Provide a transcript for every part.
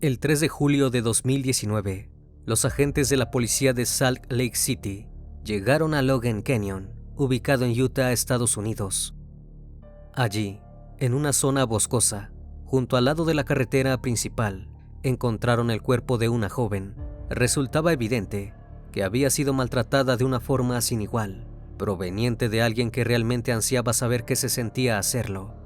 El 3 de julio de 2019, los agentes de la policía de Salt Lake City llegaron a Logan Canyon, ubicado en Utah, Estados Unidos. Allí, en una zona boscosa, junto al lado de la carretera principal, encontraron el cuerpo de una joven. Resultaba evidente que había sido maltratada de una forma sin igual, proveniente de alguien que realmente ansiaba saber qué se sentía hacerlo.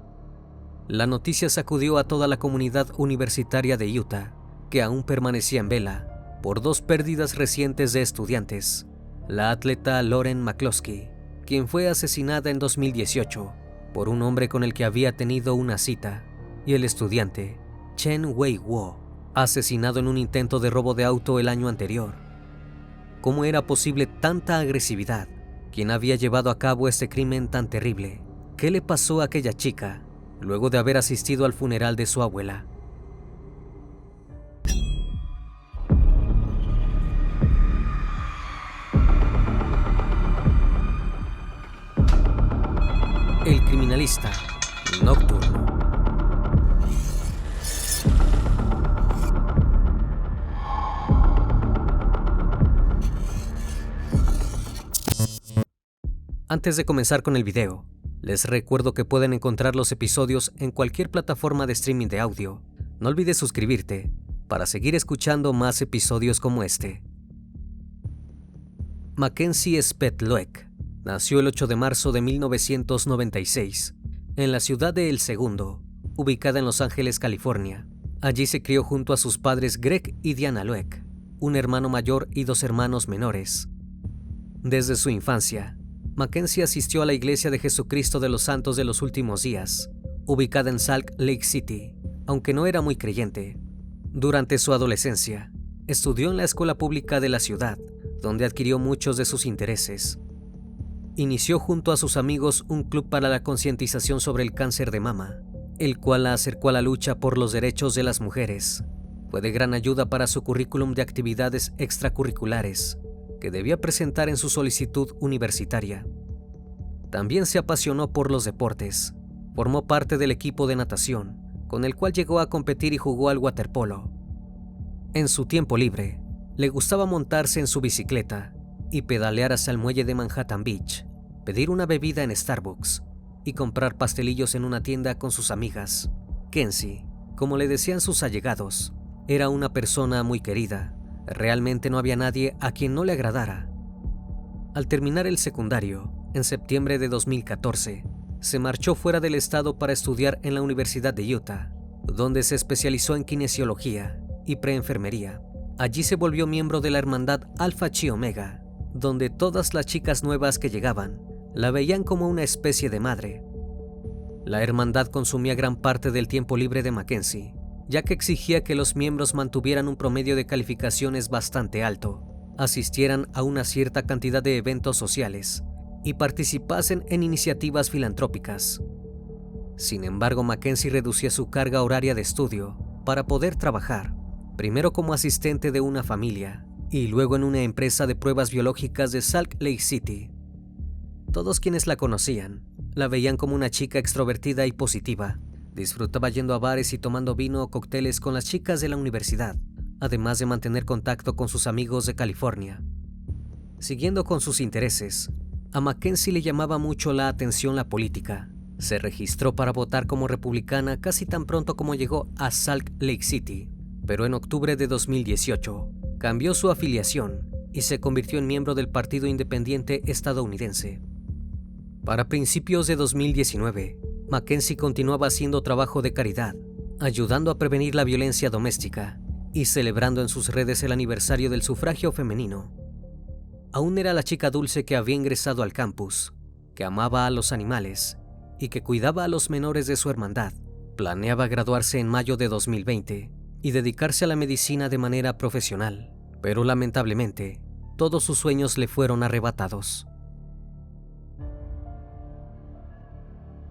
La noticia sacudió a toda la comunidad universitaria de Utah, que aún permanecía en vela por dos pérdidas recientes de estudiantes: la atleta Lauren McCloskey, quien fue asesinada en 2018 por un hombre con el que había tenido una cita, y el estudiante Chen Wei Guo, asesinado en un intento de robo de auto el año anterior. ¿Cómo era posible tanta agresividad? ¿Quién había llevado a cabo este crimen tan terrible? ¿Qué le pasó a aquella chica luego de haber asistido al funeral de su abuela? El criminalista nocturno. Antes de comenzar con el video, les recuerdo que pueden encontrar los episodios en cualquier plataforma de streaming de audio. No olvides suscribirte para seguir escuchando más episodios como este. Mackenzie Speth Loeck nació el 8 de marzo de 1996 en la ciudad de El Segundo, ubicada en Los Ángeles, California. Allí se crió junto a sus padres Greg y Diana Loeck, un hermano mayor y dos hermanos menores. Desde su infancia, Mackenzie asistió a la Iglesia de Jesucristo de los Santos de los Últimos Días, ubicada en Salt Lake City, aunque no era muy creyente. Durante su adolescencia, estudió en la escuela pública de la ciudad, donde adquirió muchos de sus intereses. Inició junto a sus amigos un club para la concientización sobre el cáncer de mama, el cual la acercó a la lucha por los derechos de las mujeres. Fue de gran ayuda para su currículum de actividades extracurriculares que debía presentar en su solicitud universitaria. También se apasionó por los deportes. Formó parte del equipo de natación, con el cual llegó a competir y jugó al waterpolo. En su tiempo libre, le gustaba montarse en su bicicleta y pedalear hacia el muelle de Manhattan Beach, pedir una bebida en Starbucks y comprar pastelillos en una tienda con sus amigas. Kenzie, como le decían sus allegados, era una persona muy querida. Realmente no había nadie a quien no le agradara. Al terminar el secundario, en septiembre de 2014, se marchó fuera del estado para estudiar en la Universidad de Utah, donde se especializó en kinesiología y preenfermería. Allí se volvió miembro de la hermandad Alpha Chi Omega, donde todas las chicas nuevas que llegaban la veían como una especie de madre. La hermandad consumía gran parte del tiempo libre de Mackenzie, ya que exigía que los miembros mantuvieran un promedio de calificaciones bastante alto, asistieran a una cierta cantidad de eventos sociales y participasen en iniciativas filantrópicas. Sin embargo, Mackenzie reducía su carga horaria de estudio para poder trabajar, primero como asistente de una familia y luego en una empresa de pruebas biológicas de Salt Lake City. Todos quienes la conocían la veían como una chica extrovertida y positiva. Disfrutaba yendo a bares y tomando vino o cócteles con las chicas de la universidad, además de mantener contacto con sus amigos de California. Siguiendo con sus intereses, a Mackenzie le llamaba mucho la atención la política. Se registró para votar como republicana casi tan pronto como llegó a Salt Lake City, pero en octubre de 2018 cambió su afiliación y se convirtió en miembro del Partido Independiente estadounidense. Para principios de 2019, Mackenzie continuaba haciendo trabajo de caridad, ayudando a prevenir la violencia doméstica y celebrando en sus redes el aniversario del sufragio femenino. Aún era la chica dulce que había ingresado al campus, que amaba a los animales y que cuidaba a los menores de su hermandad. Planeaba graduarse en mayo de 2020 y dedicarse a la medicina de manera profesional, pero lamentablemente, todos sus sueños le fueron arrebatados.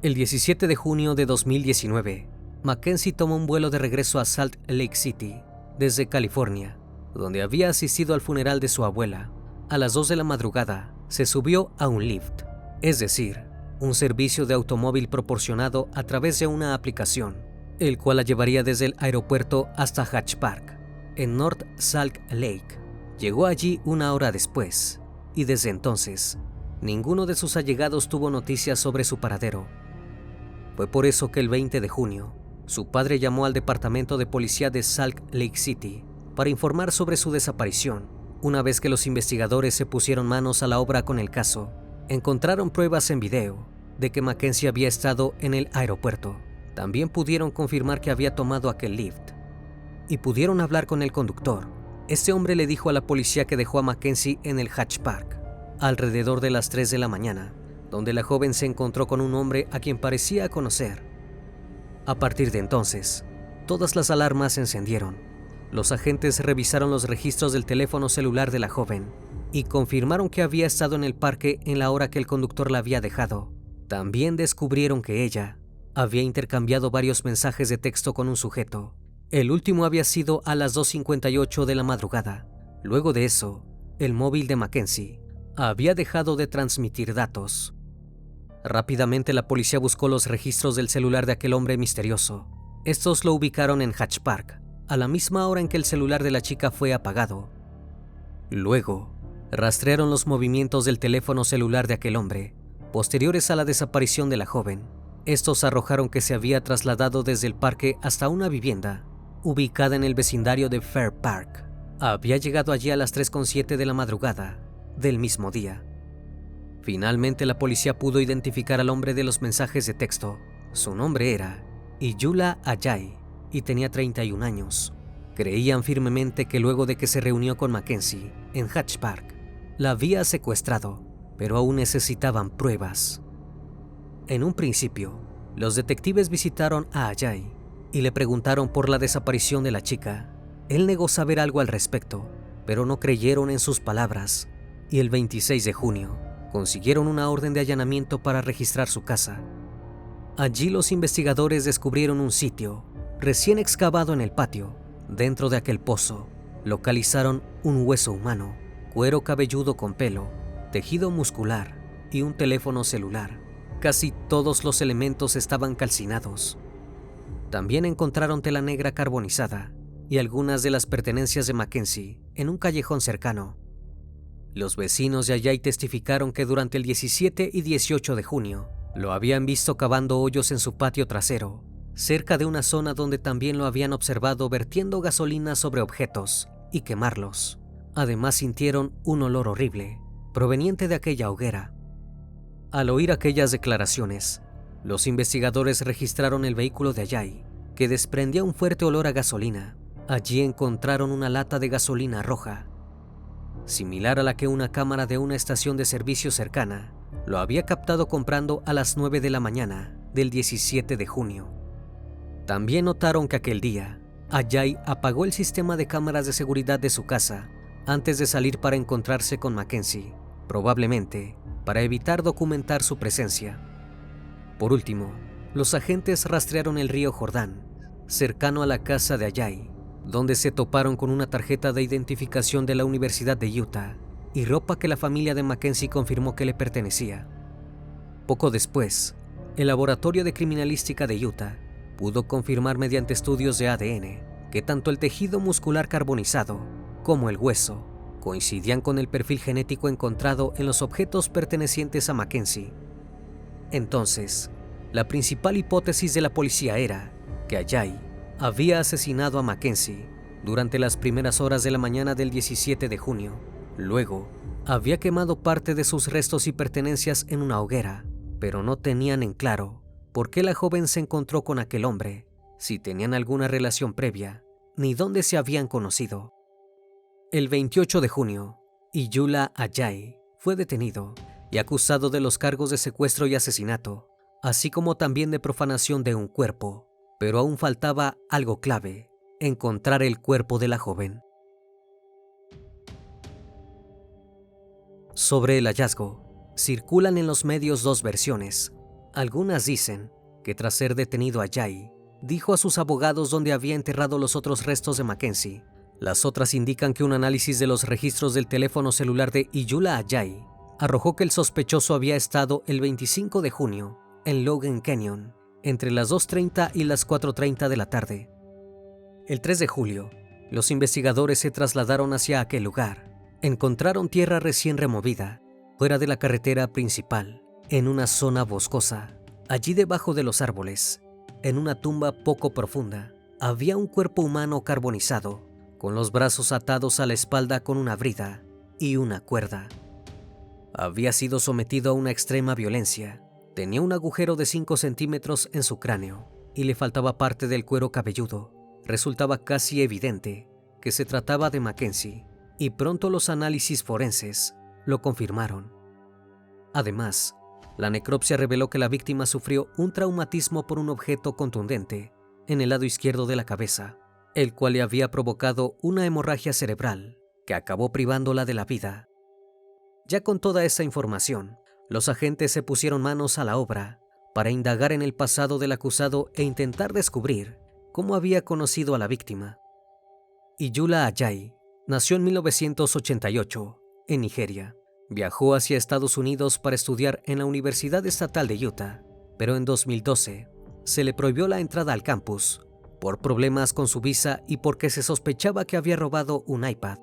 El 17 de junio de 2019, Mackenzie tomó un vuelo de regreso a Salt Lake City, desde California, donde había asistido al funeral de su abuela. A las 2 de la madrugada, se subió a un Lyft, es decir, un servicio de automóvil proporcionado a través de una aplicación, el cual la llevaría desde el aeropuerto hasta Hatch Park, en North Salt Lake. Llegó allí 1 hora después, y desde entonces, ninguno de sus allegados tuvo noticias sobre su paradero. Fue por eso que el 20 de junio, su padre llamó al departamento de policía de Salt Lake City para informar sobre su desaparición. Una vez que los investigadores se pusieron manos a la obra con el caso, encontraron pruebas en video de que Mackenzie había estado en el aeropuerto. También pudieron confirmar que había tomado aquel lift y pudieron hablar con el conductor. Este hombre le dijo a la policía que dejó a Mackenzie en el Hatch Park alrededor de las 3 de la mañana, donde la joven se encontró con un hombre a quien parecía conocer. A partir de entonces, todas las alarmas se encendieron. Los agentes revisaron los registros del teléfono celular de la joven y confirmaron que había estado en el parque en la hora que el conductor la había dejado. También descubrieron que ella había intercambiado varios mensajes de texto con un sujeto. El último había sido a las 2:58 de la madrugada. Luego de eso, el móvil de Mackenzie había dejado de transmitir datos. Rápidamente la policía buscó los registros del celular de aquel hombre misterioso. Estos lo ubicaron en Hatch Park, a la misma hora en que el celular de la chica fue apagado. Luego, rastrearon los movimientos del teléfono celular de aquel hombre, posteriores a la desaparición de la joven. Estos arrojaron que se había trasladado desde el parque hasta una vivienda, ubicada en el vecindario de Fair Park. Había llegado allí a las 3:07 de la madrugada del mismo día. Finalmente la policía pudo identificar al hombre de los mensajes de texto. Su nombre era Iyula Ajay y tenía 31 años. Creían firmemente que luego de que se reunió con Mackenzie en Hatch Park, la había secuestrado, pero aún necesitaban pruebas. En un principio, los detectives visitaron a Ajay y le preguntaron por la desaparición de la chica. Él negó saber algo al respecto, pero no creyeron en sus palabras, y el 26 de junio consiguieron una orden de allanamiento para registrar su casa. Allí los investigadores descubrieron un sitio recién excavado en el patio. Dentro de aquel pozo, localizaron un hueso humano, cuero cabelludo con pelo, tejido muscular y un teléfono celular. Casi todos los elementos estaban calcinados. También encontraron tela negra carbonizada y algunas de las pertenencias de Mackenzie en un callejón cercano. Los vecinos de Ajay testificaron que durante el 17 y 18 de junio lo habían visto cavando hoyos en su patio trasero, cerca de una zona donde también lo habían observado vertiendo gasolina sobre objetos y quemarlos. Además sintieron un olor horrible, proveniente de aquella hoguera. Al oír aquellas declaraciones, los investigadores registraron el vehículo de Ajay, que desprendía un fuerte olor a gasolina. Allí encontraron una lata de gasolina roja, similar a la que una cámara de una estación de servicio cercana lo había captado comprando a las 9 de la mañana del 17 de junio. También notaron que aquel día, Ajay apagó el sistema de cámaras de seguridad de su casa antes de salir para encontrarse con Mackenzie, probablemente para evitar documentar su presencia. Por último, los agentes rastrearon el río Jordán, cercano a la casa de Ajay, donde se toparon con una tarjeta de identificación de la Universidad de Utah y ropa que la familia de Mackenzie confirmó que le pertenecía. Poco después, el Laboratorio de Criminalística de Utah pudo confirmar mediante estudios de ADN que tanto el tejido muscular carbonizado como el hueso coincidían con el perfil genético encontrado en los objetos pertenecientes a Mackenzie. Entonces, la principal hipótesis de la policía era que Ajay había asesinado a Mackenzie durante las primeras horas de la mañana del 17 de junio. Luego, había quemado parte de sus restos y pertenencias en una hoguera, pero no tenían en claro por qué la joven se encontró con aquel hombre, si tenían alguna relación previa, ni dónde se habían conocido. El 28 de junio, Iyula Ajay fue detenido y acusado de los cargos de secuestro y asesinato, así como también de profanación de un cuerpo, pero aún faltaba algo clave: encontrar el cuerpo de la joven. Sobre el hallazgo, circulan en los medios dos versiones. Algunas dicen que tras ser detenido Ajay, dijo a sus abogados dónde había enterrado los otros restos de Mackenzie. Las otras indican que un análisis de los registros del teléfono celular de Iyula Ajay arrojó que el sospechoso había estado el 25 de junio en Logan Canyon entre las 2:30 y las 4:30 de la tarde. El 3 de julio, los investigadores se trasladaron hacia aquel lugar. Encontraron tierra recién removida, fuera de la carretera principal, en una zona boscosa. Allí debajo de los árboles, en una tumba poco profunda, había un cuerpo humano carbonizado, con los brazos atados a la espalda con una brida y una cuerda. Había sido sometido a una extrema violencia. Tenía un agujero de 5 centímetros en su cráneo y le faltaba parte del cuero cabelludo. Resultaba casi evidente que se trataba de Mackenzie, y pronto los análisis forenses lo confirmaron. Además, la necropsia reveló que la víctima sufrió un traumatismo por un objeto contundente en el lado izquierdo de la cabeza, el cual le había provocado una hemorragia cerebral que acabó privándola de la vida. Ya con toda esa información, los agentes se pusieron manos a la obra para indagar en el pasado del acusado e intentar descubrir cómo había conocido a la víctima. Iyula Ajayi nació en 1988 en Nigeria. Viajó hacia Estados Unidos para estudiar en la Universidad Estatal de Utah, pero en 2012 se le prohibió la entrada al campus por problemas con su visa y porque se sospechaba que había robado un iPad.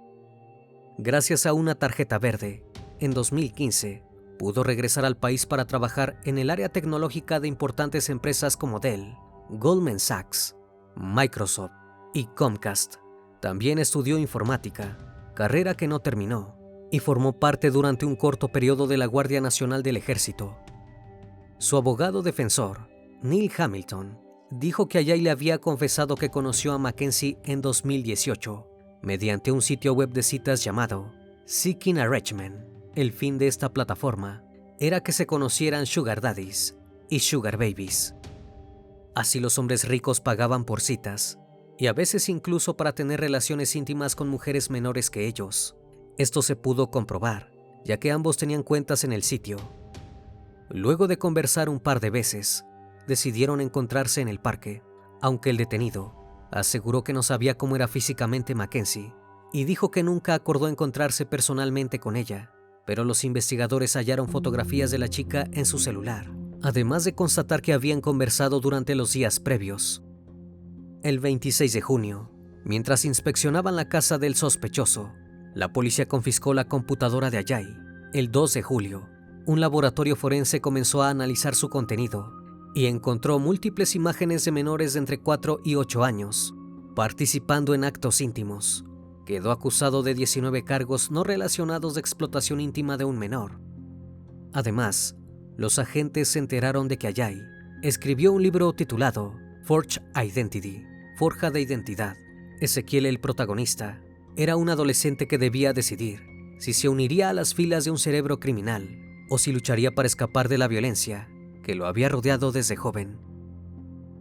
Gracias a una tarjeta verde, en 2015 pudo regresar al país para trabajar en el área tecnológica de importantes empresas como Dell, Goldman Sachs, Microsoft y Comcast. También estudió informática, carrera que no terminó, y formó parte durante un corto periodo de la Guardia Nacional del Ejército. Su abogado defensor, Neil Hamilton, dijo que Ajayi le había confesado que conoció a Mackenzie en 2018 mediante un sitio web de citas llamado Seeking Arrangement. El fin de esta plataforma era que se conocieran sugar daddies y sugar babies. Así los hombres ricos pagaban por citas y a veces incluso para tener relaciones íntimas con mujeres menores que ellos. Esto se pudo comprobar, ya que ambos tenían cuentas en el sitio. Luego de conversar un par de veces, decidieron encontrarse en el parque, aunque el detenido aseguró que no sabía cómo era físicamente Mackenzie y dijo que nunca acordó encontrarse personalmente con ella, pero los investigadores hallaron fotografías de la chica en su celular, además de constatar que habían conversado durante los días previos. El 26 de junio, mientras inspeccionaban la casa del sospechoso, la policía confiscó la computadora de Ajayi. El 2 de julio, un laboratorio forense comenzó a analizar su contenido y encontró múltiples imágenes de menores de entre 4 y 8 años, participando en actos íntimos. Quedó acusado de 19 cargos no relacionados de explotación íntima de un menor. Además, los agentes se enteraron de que Ajayi escribió un libro titulado Forged Identity, Forja de Identidad. Ezequiel, el protagonista, era un adolescente que debía decidir si se uniría a las filas de un cerebro criminal o si lucharía para escapar de la violencia que lo había rodeado desde joven.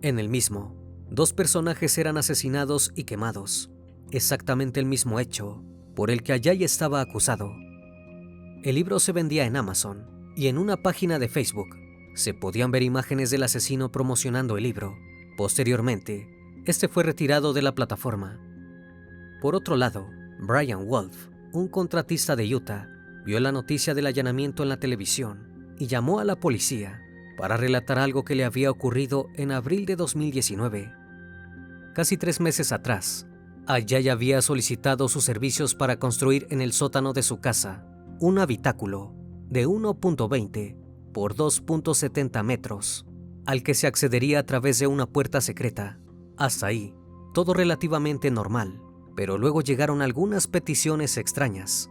En el mismo, 2 personajes eran asesinados y quemados, exactamente el mismo hecho por el que Ajayi estaba acusado. El libro se vendía en Amazon y en una página de Facebook se podían ver imágenes del asesino promocionando el libro. Posteriormente, este fue retirado de la plataforma. Por otro lado, Brian Wolf, un contratista de Utah, vio la noticia del allanamiento en la televisión y llamó a la policía para relatar algo que le había ocurrido en abril de 2019. Casi 3 meses atrás, Ajayi había solicitado sus servicios para construir en el sótano de su casa un habitáculo de 1.20 por 2.70 metros, al que se accedería a través de una puerta secreta. Hasta ahí, todo relativamente normal, pero luego llegaron algunas peticiones extrañas.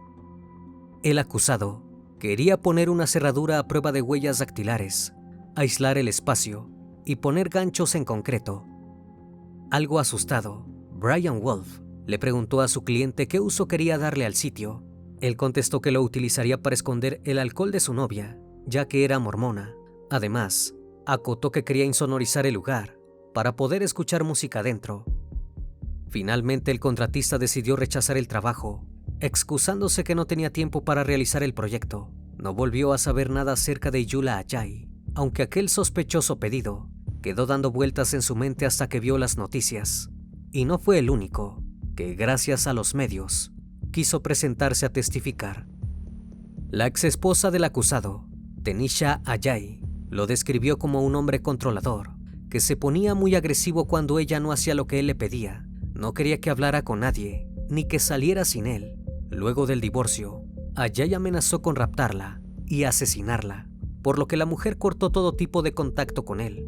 El acusado quería poner una cerradura a prueba de huellas dactilares, aislar el espacio y poner ganchos en concreto. Algo asustado, Brian Wolf le preguntó a su cliente qué uso quería darle al sitio. Él contestó que lo utilizaría para esconder el alcohol de su novia, ya que era mormona. Además, acotó que quería insonorizar el lugar para poder escuchar música dentro. Finalmente, el contratista decidió rechazar el trabajo, excusándose que no tenía tiempo para realizar el proyecto. No volvió a saber nada acerca de Iyula Ajayi, aunque aquel sospechoso pedido quedó dando vueltas en su mente hasta que vio las noticias. Y no fue el único que, gracias a los medios, quiso presentarse a testificar. La exesposa del acusado, Tanisha Ajayi, lo describió como un hombre controlador, que se ponía muy agresivo cuando ella no hacía lo que él le pedía. No quería que hablara con nadie, ni que saliera sin él. Luego del divorcio, Ajay amenazó con raptarla y asesinarla, por lo que la mujer cortó todo tipo de contacto con él.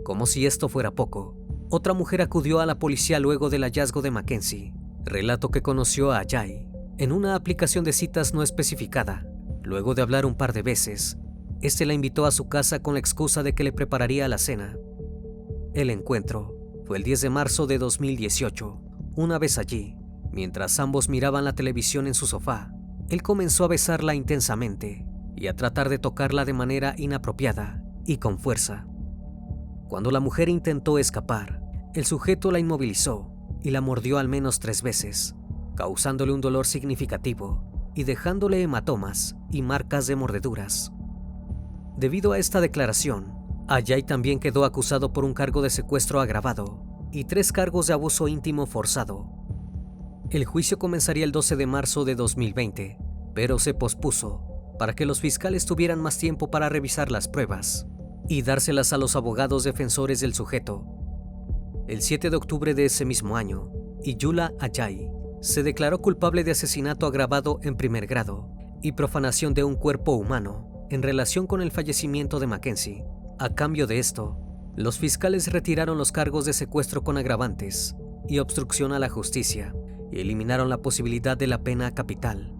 Como si esto fuera poco, otra mujer acudió a la policía luego del hallazgo de Mackenzie. Relató que conoció a Ajay en una aplicación de citas no especificada. Luego de hablar un par de veces, este la invitó a su casa con la excusa de que le prepararía la cena. El encuentro fue el 10 de marzo de 2018. Una vez allí, mientras ambos miraban la televisión en su sofá, él comenzó a besarla intensamente y a tratar de tocarla de manera inapropiada y con fuerza. Cuando la mujer intentó escapar, el sujeto la inmovilizó y la mordió al menos 3 veces, causándole un dolor significativo y dejándole hematomas y marcas de mordeduras. Debido a esta declaración, Ajay también quedó acusado por un cargo de secuestro agravado y 3 cargos de abuso íntimo forzado. El juicio comenzaría el 12 de marzo de 2020, pero se pospuso para que los fiscales tuvieran más tiempo para revisar las pruebas y dárselas a los abogados defensores del sujeto. El 7 de octubre de ese mismo año, Iyula Ajay se declaró culpable de asesinato agravado en primer grado y profanación de un cuerpo humano en relación con el fallecimiento de Mackenzie. A cambio de esto, los fiscales retiraron los cargos de secuestro con agravantes y obstrucción a la justicia y eliminaron la posibilidad de la pena capital.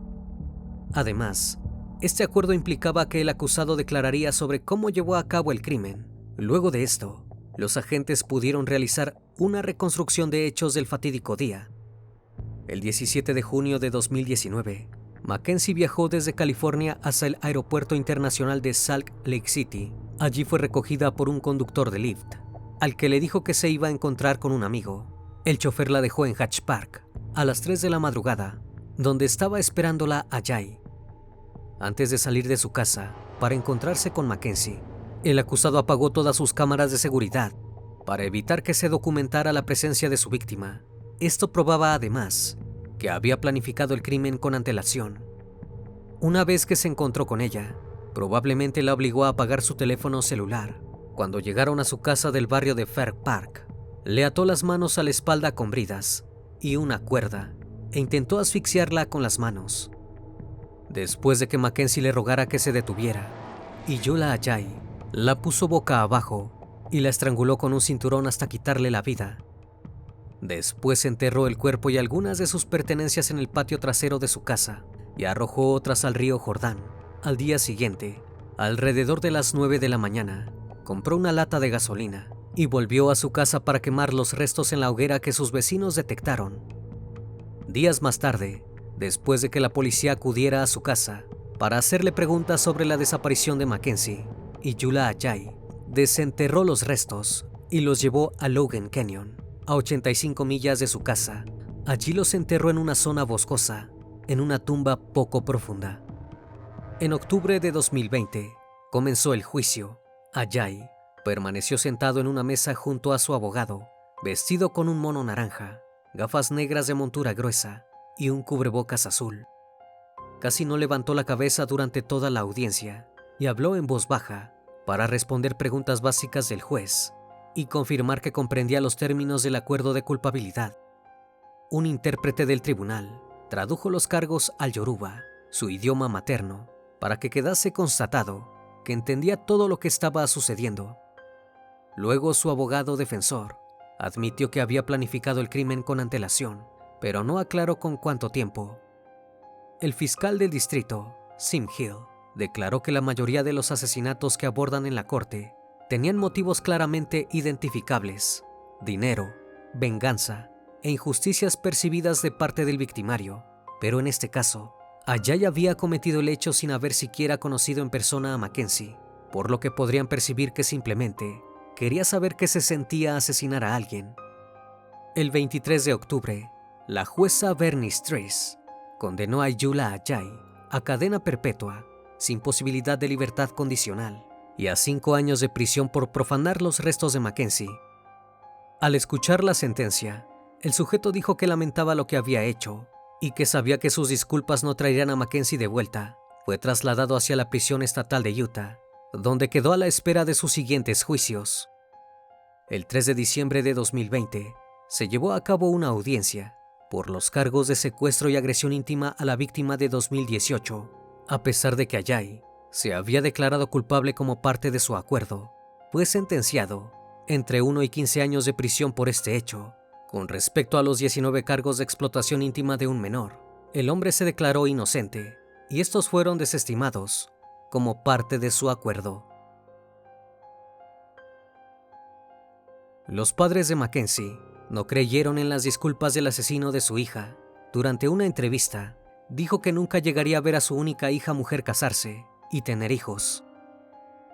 Además, este acuerdo implicaba que el acusado declararía sobre cómo llevó a cabo el crimen. Luego de esto, los agentes pudieron realizar una reconstrucción de hechos del fatídico día. El 17 de junio de 2019, Mackenzie viajó desde California hacia el Aeropuerto Internacional de Salt Lake City. Allí fue recogida por un conductor de Lyft, al que le dijo que se iba a encontrar con un amigo. El chofer la dejó en Hatch Park a las 3 de la madrugada, donde estaba esperándola Ajay. Antes de salir de su casa para encontrarse con Mackenzie, el acusado apagó todas sus cámaras de seguridad para evitar que se documentara la presencia de su víctima. Esto probaba además que había planificado el crimen con antelación. Una vez que se encontró con ella, probablemente la obligó a apagar su teléfono celular. Cuando llegaron a su casa del barrio de Fair Park, le ató las manos a la espalda con bridas y una cuerda e intentó asfixiarla con las manos. Después de que Mackenzie le rogara que se detuviera, Iyula Ajay la puso boca abajo y la estranguló con un cinturón hasta quitarle la vida. Después enterró el cuerpo y algunas de sus pertenencias en el patio trasero de su casa y arrojó otras al río Jordán. Al día siguiente, alrededor de las 9 de la mañana, compró una lata de gasolina y volvió a su casa para quemar los restos en la hoguera que sus vecinos detectaron. Días más tarde, después de que la policía acudiera a su casa para hacerle preguntas sobre la desaparición de Mackenzie, Iyula Ajay desenterró los restos y los llevó a Logan Canyon, a 85 millas de su casa. Allí los enterró en una zona boscosa, en una tumba poco profunda. En octubre de 2020 comenzó el juicio. Ajay permaneció sentado en una mesa junto a su abogado, vestido con un mono naranja, gafas negras de montura gruesa y un cubrebocas azul. Casi no levantó la cabeza durante toda la audiencia y habló en voz baja para responder preguntas básicas del juez y confirmar que comprendía los términos del acuerdo de culpabilidad. Un intérprete del tribunal tradujo los cargos al yoruba, su idioma materno, para que quedase constatado que entendía todo lo que estaba sucediendo. Luego su abogado defensor admitió que había planificado el crimen con antelación, pero no aclaró con cuánto tiempo. El fiscal del distrito, Sim Hill, declaró que la mayoría de los asesinatos que abordan en la corte tenían motivos claramente identificables: dinero, venganza e injusticias percibidas de parte del victimario. Pero en este caso, Ajay había cometido el hecho sin haber siquiera conocido en persona a Mackenzie, por lo que podrían percibir que simplemente quería saber qué se sentía asesinar a alguien. El 23 de octubre, la jueza Bernice Trace condenó a Iyula Ajay a cadena perpetua, sin posibilidad de libertad condicional, y a 5 años de prisión por profanar los restos de Mackenzie. Al escuchar la sentencia, el sujeto dijo que lamentaba lo que había hecho y que sabía que sus disculpas no traerían a Mackenzie de vuelta. Fue trasladado hacia la prisión estatal de Utah, donde quedó a la espera de sus siguientes juicios. El 3 de diciembre de 2020 se llevó a cabo una audiencia por los cargos de secuestro y agresión íntima a la víctima de 2018. A pesar de que Ajay se había declarado culpable como parte de su acuerdo, fue sentenciado entre 1 y 15 años de prisión por este hecho. Con respecto a los 19 cargos de explotación íntima de un menor, el hombre se declaró inocente y estos fueron desestimados como parte de su acuerdo. Los padres de Mackenzie no creyeron en las disculpas del asesino de su hija. Durante una entrevista, dijo que nunca llegaría a ver a su única hija mujer casarse y tener hijos.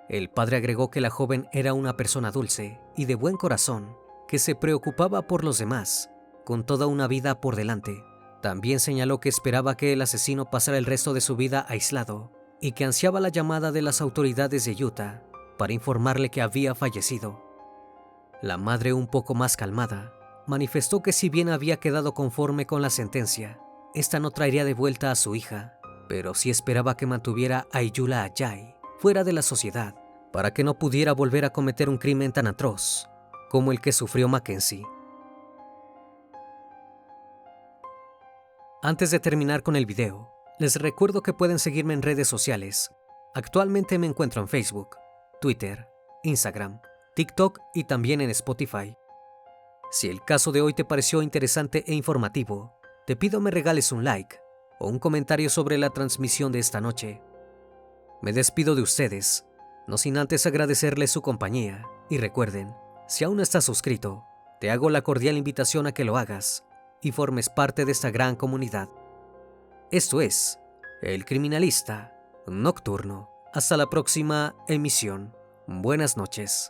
El padre agregó que la joven era una persona dulce y de buen corazón, que se preocupaba por los demás, con toda una vida por delante. También señaló que esperaba que el asesino pasara el resto de su vida aislado y que ansiaba la llamada de las autoridades de Utah para informarle que había fallecido. La madre, un poco más calmada, manifestó que si bien había quedado conforme con la sentencia, esta no traería de vuelta a su hija, pero sí esperaba que mantuviera a Ayoola Ajay fuera de la sociedad para que no pudiera volver a cometer un crimen tan atroz como el que sufrió Mackenzie. Antes de terminar con el video, les recuerdo que pueden seguirme en redes sociales. Actualmente me encuentro en Facebook, Twitter, Instagram, TikTok y también en Spotify. Si el caso de hoy te pareció interesante e informativo, te pido me regales un like o un comentario sobre la transmisión de esta noche. Me despido de ustedes, no sin antes agradecerles su compañía, y recuerden, si aún no estás suscrito, te hago la cordial invitación a que lo hagas y formes parte de esta gran comunidad. Esto es El Criminalista Nocturno. Hasta la próxima emisión. Buenas noches.